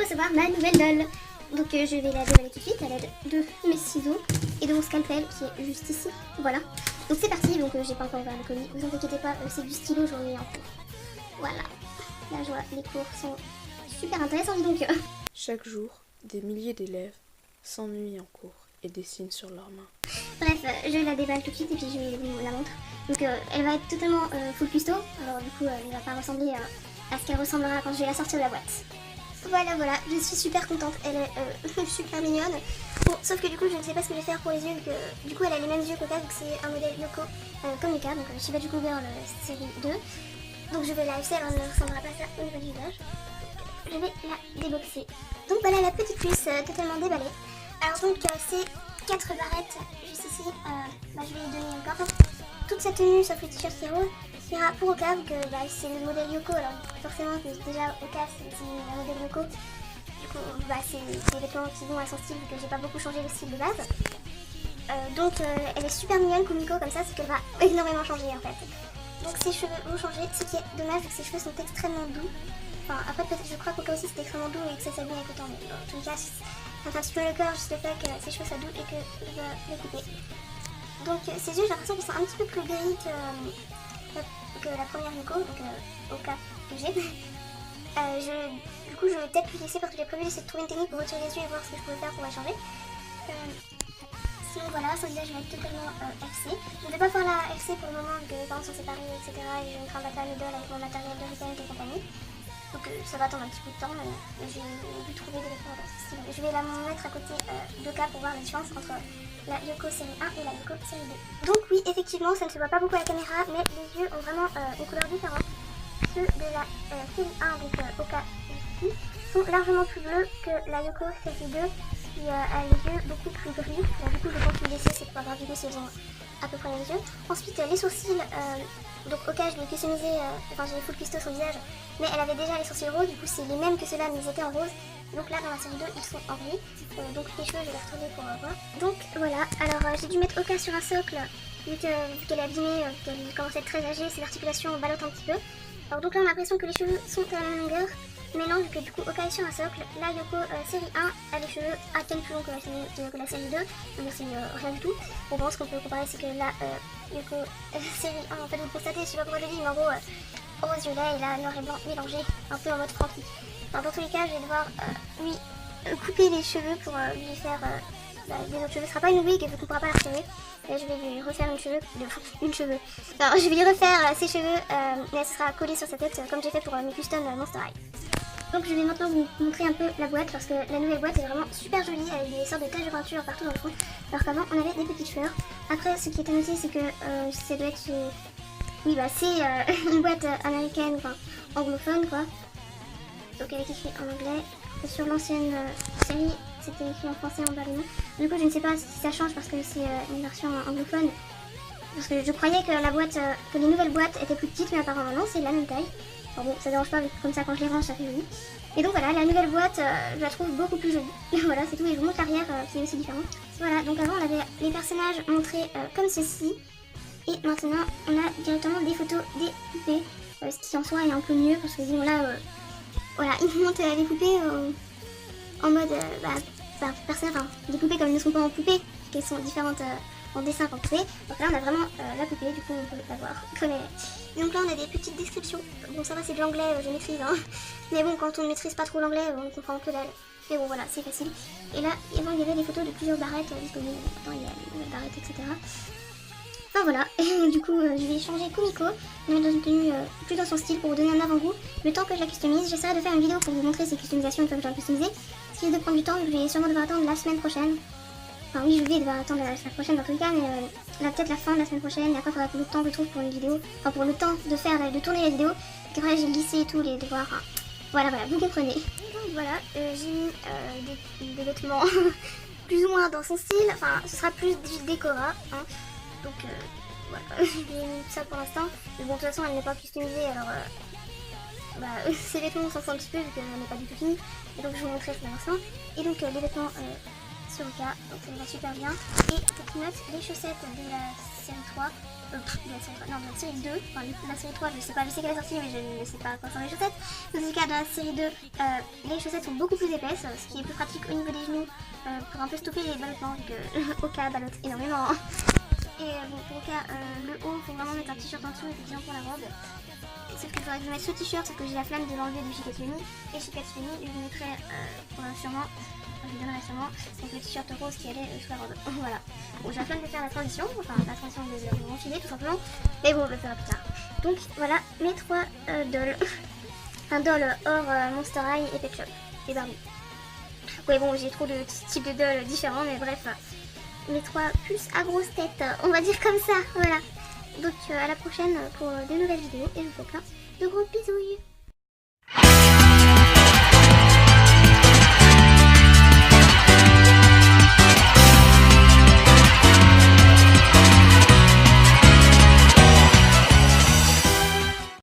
recevoir ma nouvelle doll. Donc je vais la déballer tout de suite à l'aide de mes ciseaux et de mon scalpel qui est juste ici. Voilà. Donc c'est parti, donc j'ai pas encore ouvert le colis, vous inquiétez pas, c'est du stylo, j'en ai en cours. Voilà. Là je vois, les cours sont super intéressants donc. Chaque jour, des milliers d'élèves s'ennuient en cours et dessinent sur leurs mains. Bref, je la déballe tout de suite et puis je vous la montre. Donc elle va être totalement full custo, alors du coup elle va pas ressembler à ce qu'elle ressemblera quand je vais la sortir de la boîte. Voilà, je suis super contente, elle est super mignonne. Bon, sauf que du coup je ne sais pas ce que je vais faire pour les yeux, vu que du coup elle a les mêmes yeux qu'Oka, vu que c'est un modèle Yoko comme Yuka, donc je suis pas du coup vers le série 2. Donc je vais la laisser, alors elle ne ressemblera pas à ça au niveau du visage. Je vais la déboxer. Donc voilà la petite puce totalement déballée. Alors donc c'est 4 barrettes juste ici, je vais lui donner encore. Toute sa tenue sauf le t-shirt qui est rose ira pour Oka, vu que c'est le modèle Yoko, alors forcément que déjà Oka c'est un modèle Yoko. Du coup c'est des vêtements qui vont à son style, vu que j'ai pas beaucoup changé le style de base. Donc elle est super mignonne Kumiko comme ça, c'est qu'elle va énormément changer en fait. Donc ses cheveux vont changer, ce qui est dommage vu que ses cheveux sont extrêmement doux. Enfin après peut-être je crois qu'Oka aussi c'était extrêmement doux et que ça s'habille avec le temps, mais en tout cas ça fait un petit peu le cœur juste le fait que ses cheveux soient doux et que je vais les couper. Donc ses yeux j'ai l'impression qu'ils sont un petit peu plus gris que la première Yoko, donc Oka que j'ai. Du coup je vais peut-être lui laisser parce que j'ai prévu d'essayer de trouver une technique pour retirer les yeux et voir ce que je peux faire pour la changer. Sinon voilà, son visage va être totalement FC. Je ne vais pas faire la FC pour le moment vu que mes parents sont séparés etc. Et je vais mettre un bata middle avec mon matériel de repaint et compagnie. Donc ça va attendre un petit peu de temps, mais j'ai dû trouver des vêtements dans ce style. Je vais la mettre à côté d'Oka pour voir la différence entre la Yoko série 1 et la Yoko série 2. Donc oui, effectivement, ça ne se voit pas beaucoup à la caméra, mais les yeux ont vraiment une couleur différente. Ceux de la série 1, donc Oka ici, sont largement plus bleus que la Yoko série 2, qui a les yeux beaucoup plus gris. Du coup, je pense que laisser, c'est pour avoir du coup, si elles ont à peu près les yeux. Ensuite, les sourcils, donc Oka, je l'ai customisé, j'ai full custo son visage, mais elle avait déjà les sourcils roses, du coup, c'est les mêmes que ceux-là, mais ils étaient en rose. Donc là, dans la série 2, ils sont en gris. Donc les cheveux, je vais les retourner pour voir. Donc voilà, alors j'ai dû mettre Oka sur un socle, vu qu'elle est abîmée, qu'elle commence à être très âgée, ses articulations ballottent un petit peu. Alors donc là, on a l'impression que les cheveux sont à la même longueur. Mais non, vu que du coup Oka est sur un socle, la Yoko série 1 a les cheveux à peine plus longs que la série 2, donc c'est rien du tout. Bon, ce qu'on peut comparer, c'est que la Yoko série 1, en fait vous le constatez, je sais pas pourquoi je le dis, mais en gros, rose violet et là noir et blanc mélangé, un peu en mode Francky. Alors dans tous les cas, je vais devoir lui couper les cheveux pour lui faire des autres cheveux. Ce sera pas une wig vu qu'on ne pourra pas la retirer. Là, je vais lui refaire une cheveu. Alors, je vais lui refaire ses cheveux, mais elle sera collée sur sa tête comme j'ai fait pour mes custom Monster High. Donc je vais maintenant vous montrer un peu la boîte parce que la nouvelle boîte est vraiment super jolie avec des sortes de taches de peinture partout dans le fond. Alors qu'avant on avait des petites fleurs. Après ce qui est à noter c'est que ça doit être... Oui c'est une boîte américaine, enfin anglophone quoi. Donc elle est écrite en anglais. Et sur l'ancienne série c'était écrit en français en bas du nom. Du coup je ne sais pas si ça change parce que c'est une version anglophone. Parce que je croyais que la boîte, que les nouvelles boîtes étaient plus petites mais apparemment non, c'est la même taille. Alors bon, ça dérange pas, comme ça quand je les range, ça fait joli. Et donc voilà, la nouvelle boîte, je la trouve beaucoup plus jolie. Voilà, c'est tout, et je vous montre l'arrière qui est aussi différent. Voilà, donc avant on avait les personnages montrés comme ceci. Et maintenant, on a directement des photos des poupées. Ce qui en soi est un peu mieux, parce que bon là, voilà, ils montrent les poupées en mode, personnage, enfin, des poupées comme elles ne sont pas en poupée, qu'elles sont différentes en dessin qu'en poupée. Donc là on a vraiment la poupée, du coup on peut la voir comme elle est. Et donc là on a des petites descriptions. Bon ça va, c'est de l'anglais, je maîtrise hein. Mais bon, quand on ne maîtrise pas trop l'anglais, on comprend un peu dalle. Mais bon voilà, c'est facile. Et là avant il y avait des photos de plusieurs barrettes disponibles. Attends, il y a des barrettes, etc. Enfin voilà, et du coup je vais changer Kumiko, la mettre dans une tenue plus dans son style pour vous donner un avant-goût. Le temps que je la customise, j'essaierai de faire une vidéo pour vous montrer ces customisations une fois que je l'aurai customisée. Ce qui risque de prendre du temps, je vais sûrement devoir attendre la semaine prochaine. Enfin oui, je vais devoir attendre la semaine prochaine dans tous les cas, mais là peut-être la fin de la semaine prochaine, et après il faudra que le temps que je trouve pour une vidéo, enfin pour le temps de tourner la vidéo, et qu'après j'ai lissé et tout, les devoirs, enfin, voilà, vous comprenez. Donc voilà, j'ai mis des vêtements plus ou moins dans son style, enfin ce sera plus du décora, hein. Donc voilà, je vais mis ça pour l'instant, mais bon de toute façon elle n'est pas customisée, alors ces vêtements on s'en fout un petit peu vu qu'elle n'est pas du tout finie, et donc je vous montrerai pour l'instant. Et donc les vêtements sur Oka, donc ça va super bien. Et petite note, les chaussettes de la série 3, de la série 2, enfin la série 3 je sais pas, je sais qu'elle est sortie mais je ne sais pas quoi sont les chaussettes. Dans tous les cas, dans la série 2, les chaussettes sont beaucoup plus épaisses, ce qui est plus pratique au niveau des genoux pour un peu stopper les ballottements, vu que Oka ballotte énormément. Et bon, pour Oka, le haut, il faut vraiment mettre un t-shirt en dessous, effectivement pour la robe. Sauf qu'il faudrait que je mette ce t-shirt, parce que j'ai la flemme de l'enlever du Shikatsumi. Et Shikatsumi, je le mettrai sûrement, je lui donnerai sûrement, donc le t-shirt rose qui allait sous la robe. Voilà. Bon, j'ai la flemme de faire la transition, enfin la transition de m'enfiler tout simplement. Mais bon, on le fera plus tard. Donc voilà, mes 3 dolls. Un doll hors Monster High et Pet Shop. Et Barbie. Ouais, bon, j'ai trop de types de dolls différents, mais bref. Les 3 puces à grosse tête, on va dire comme ça, voilà. Donc à la prochaine pour de nouvelles vidéos et je vous fais plein de gros bisous.